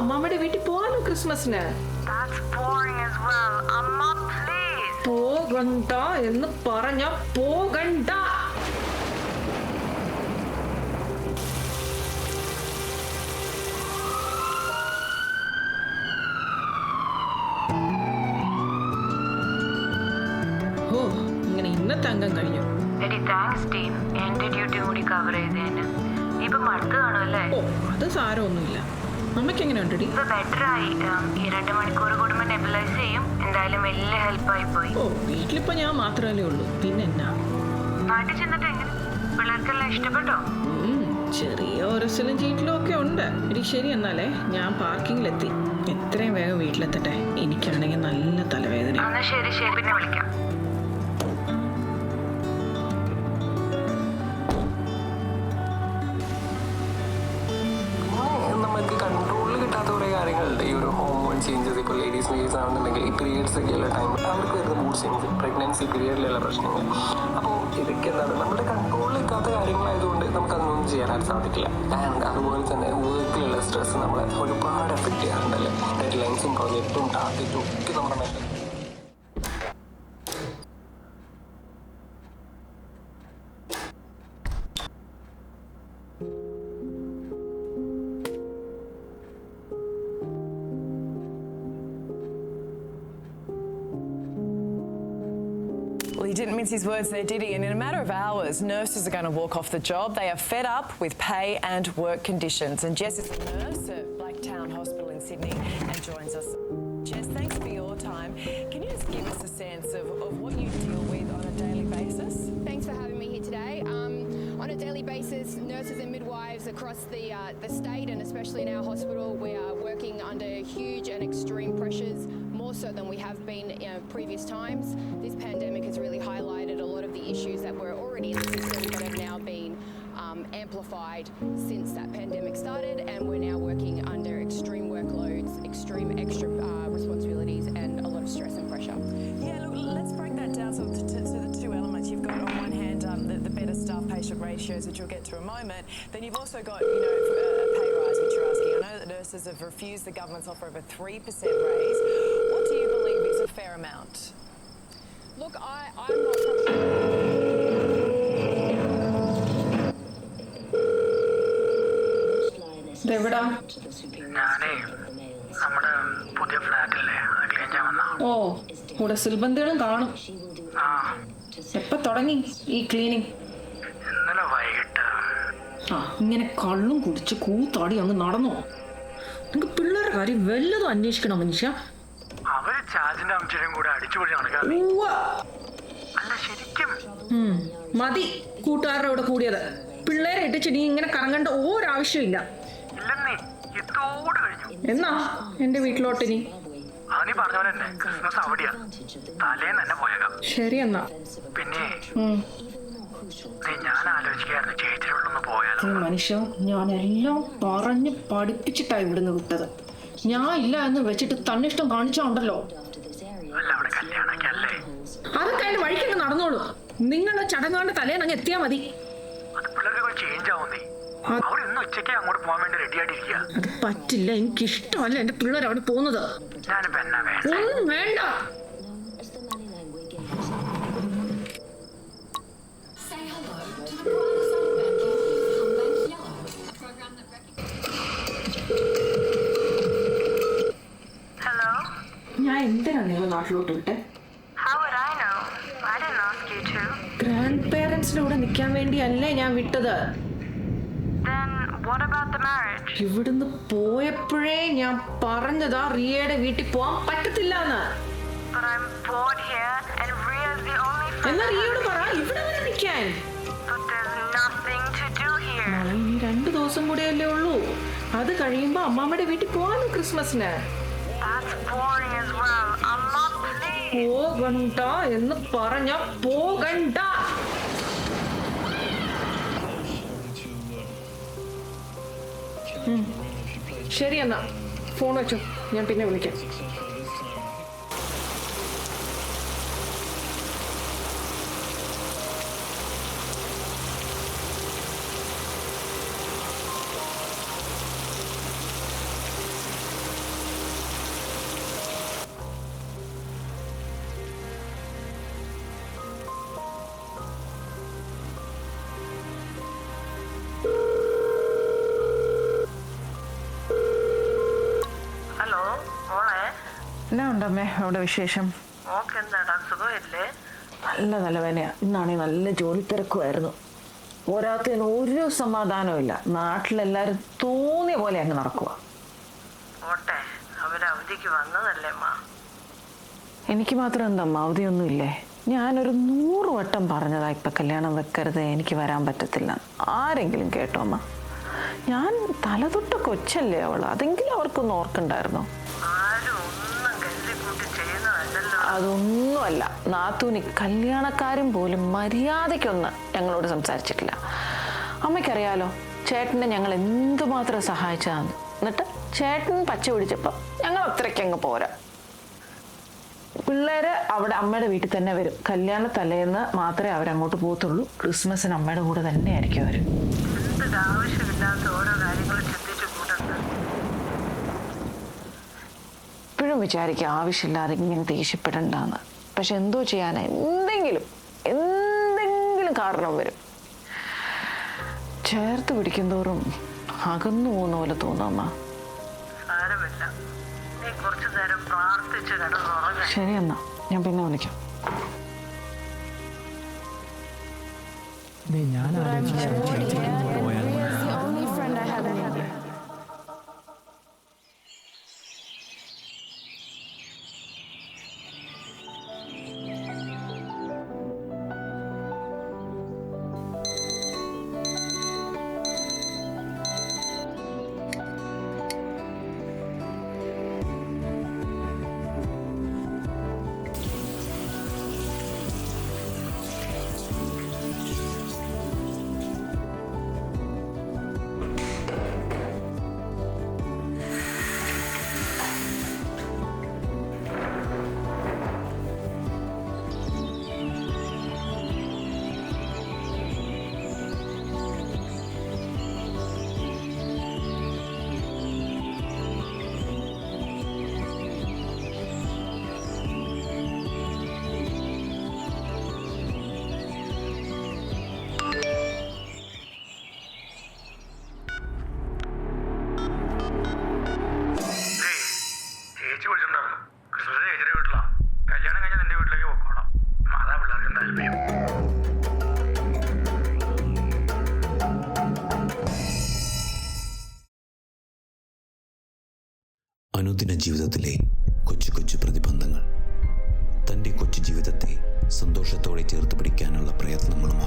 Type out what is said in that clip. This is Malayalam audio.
അമ്മാമ്മയുടെ വീട്ടിൽ പോവാലോ ക്രിസ്മസിന്. പോകണ്ട എന്ന് പറഞ്ഞ പോകണ്ട. ഓ, ഇങ്ങനെ ഇന്നത്തെ അംഗം കഴിഞ്ഞു. ഓ, അത് സാരമൊന്നുമില്ല. അമ്മയ്ക്ക് എങ്ങനെ ഉണ്ടടി? ഓ, വീട്ടിലിപ്പോ ഞാൻ മാത്രമല്ലേ ഉള്ളൂ, പിന്നെ എന്നാ. ചെറിയ ഒരസലും ചീറ്റിലും ഒക്കെ ഉണ്ട്. എടി ശരി, എന്നാലേ ഞാൻ പാർക്കിങ്ങിലെത്തി. എത്രയും വേഗം വീട്ടിലെത്തട്ടെ. എനിക്കാണെങ്കിൽ നല്ല തലവേദന. പിന്നെ വിളിക്കാം. ചേഞ്ചസ് ഇപ്പോൾ ലേഡീസിന് കേസ് ആണെന്നുണ്ടെങ്കിൽ ഈ പീരിയഡ്സ് ഒക്കെയുള്ള ടൈമിൽ അവർക്ക് വരുന്ന മൂഡ് ചേഞ്ച്, പ്രഗ്നൻസി പീരിയഡിലുള്ള പ്രശ്നങ്ങൾ. അപ്പോൾ ഇതൊക്കെ എന്താണ് നമ്മുടെ കൺട്രോളിൽ നിൽക്കാത്ത കാര്യങ്ങളായതുകൊണ്ട് നമുക്കതൊന്നും ചെയ്യാനായിട്ട് സാധിക്കില്ല. ആൻഡ് അതുപോലെ തന്നെ വർക്കിലുള്ള സ്ട്രെസ് നമ്മളെ ഒരുപാട് എഫക്റ്റ് ചെയ്യാറുണ്ടല്ലേ. ഡെഡ് ലൈൻസും പ്രൊജക്റ്റും ടാർഗറ്റും ഒക്കെ നമ്മുടെ mental. Well, he didn't mince his words there, did he? And in a matter of hours, nurses are going to walk off the job. They are fed up with pay and work conditions. And Jess is a nurse at Blacktown Hospital in Sydney and joins us. Jess, thanks for your time. Can you just give us a sense of what you deal with on a daily basis? Thanks for having me here today. On a daily basis, nurses and midwives across the state and especially in our hospital, we are working under huge and extreme pressures, more so than we have been in previous times. This pandemic has really highlighted a lot of the issues that were already in the system but have now been amplified since that pandemic started, and we're now working under extreme workloads, extreme extra responsibilities and a lot of stress and pressure. Yeah, look, let's break that down to the two elements. You've got on one hand the better staff-patient ratios, which you'll get to in a moment. Then you've also got, a pay rise, which you're asking. I know that nurses have refused the government's offer of a 3% raise. What do you believe is a fair amount? Look, I'm not... ഇതെവിടാ? ഓ, കൂടെ സിൽബന്ധികളും കാണും. എപ്പോ തുടങ്ങി ഈ ക്ലീനിങ്? ആ, ഇങ്ങനെ കള്ളും കുടിച്ച് കൂത്താടി അങ്ങ് നടന്നോ? നിങ്ങക്ക് പിള്ളേരുടെ കാര്യം വല്ലതും അന്വേഷിക്കണം മനുഷ്യ. മതി കൂട്ടുകാരുടെ കൂടെ കൂടിയത്. പിള്ളേരെ ഇട്ടിച്ച് നീ ഇങ്ങനെ കറങ്ങേണ്ട ഒരാവശ്യമില്ല. എന്നാ എന്റെ വീട്ടിലോട്ട് നീ? ശരി എന്നാ. മനുഷ്യ, ഞാനെല്ലാം പറഞ്ഞ് പഠിപ്പിച്ചിട്ടായി ഇവിടുന്ന് വിട്ടത്. ഞാൻ ഇല്ല എന്ന് വെച്ചിട്ട് തന്നിഷ്ടം കാണിച്ചോണ്ടല്ലോ. അതൊക്കെ അതിന്റെ വഴിക്കൊക്കെ നടന്നോളൂ. നിങ്ങളുടെ ചടങ്ങാണ്ട് തലേന്നങ്ങ് എത്തിയാ മതി. അത് പറ്റില്ല, എനിക്കിഷ്ടമല്ല എന്റെ പിള്ളേർ അവിടെ പോകുന്നത്. ഒന്നും വേണ്ട. ഞാൻ എന്തിനാ നിങ്ങൾ നാട്ടിലോട്ട് വിട്ടെ? ഗ്രാൻഡ് പേരൻസിന്റെ കൂടെ നിൽക്കാൻ വേണ്ടിയല്ലേ ഞാൻ വിട്ടത്. ഇവിടുന്ന് പോയപ്പോഴേ ഞാൻ പറഞ്ഞതാ റിയയുടെ വീട്ടിൽ പോവാൻ പറ്റത്തില്ലെന്ന്. എന്നാ റിയയോട് പറ ഇവിടെ വന്ന് നിൽക്കാൻ. ഇനി 2 ദിവസം കൂടെയല്ലേ ഉള്ളൂ. അത് കഴിയുമ്പോ അമ്മാമ്മയുടെ വീട്ടിൽ പോവാനോ ക്രിസ്മസിന്. പോകണ്ട എന്ന് പറഞ്ഞ പോകണ്ട. ശരി എന്നാ, ഫോൺ വെച്ചോ, ഞാൻ പിന്നെ വിളിക്കാം. ഉണ്ടമ്മേ അവിടെ വിശേഷം? നല്ല തലവേദനയാണ്. ഇന്നാണെങ്കിൽ നല്ല ജോലി തിരക്കുമായിരുന്നു. പോരാത്തതിന് ഒരു സമാധാനവും ഇല്ല. നാട്ടിലെല്ലാവരും തോന്നിയ പോലെ അങ്ങ് നടക്കുക. എനിക്ക് മാത്രം എന്താ അവധിയൊന്നും ഇല്ലേ? ഞാനൊരു 100 വട്ടം പറഞ്ഞതാ ഇപ്പം കല്യാണം വെക്കരുത്, എനിക്ക് വരാൻ പറ്റത്തില്ല. ആരെങ്കിലും കേട്ടോ അമ്മ? ഞാൻ തലതൊട്ട കൊച്ചല്ലേ അവൾ, അതെങ്കിലും അവർക്കൊന്ന് ഓർക്കണ്ടായിരുന്നോ? അതൊന്നുമല്ല നാത്തൂനി, കല്യാണക്കാരും പോലും മര്യാദയ്ക്കൊന്ന് ഞങ്ങളോട് സംസാരിച്ചിട്ടില്ല. അമ്മയ്ക്കറിയാലോ ചേട്ടനെ ഞങ്ങൾ എന്തുമാത്രം സഹായിച്ചതാന്ന്. എന്നിട്ട് ചേട്ടൻ പച്ച പിടിച്ചപ്പോൾ ഞങ്ങൾ അത്രയ്ക്ക് അങ്ങ് പോരാ. പിള്ളേര് അവിടെ അമ്മയുടെ വീട്ടിൽ തന്നെ വരും. കല്യാണ തലേന്ന് മാത്രമേ അവരങ്ങോട്ട് പോകത്തുള്ളൂ. ക്രിസ്മസിന് അമ്മയുടെ കൂടെ തന്നെ ആയിരിക്കും അവർ. ഇപ്പോഴും വിചാരിക്കുക ആവശ്യമില്ലാതെ ഇങ്ങനെ ദേഷ്യപ്പെടണ്ടെന്ന്. പക്ഷെ എന്തോ ചെയ്യാനാ, എന്തെങ്കിലും കാരണം വരും. ചേർത്ത് പിടിക്കുന്തോറും അകന്നു പോകുന്ന പോലെ തോന്നും അമ്മ. ശരി എന്നാ, ഞാൻ പിന്നെ വിളിക്കാം. അനുദിന ജീവിതത്തിലെ കൊച്ചു കൊച്ചു പ്രതിബന്ധങ്ങൾ തൻ്റെ കൊച്ചു ജീവിതത്തെ സന്തോഷത്തോടെ ചേർത്ത് പിടിക്കാനുള്ള പ്രയത്നങ്ങളുമായി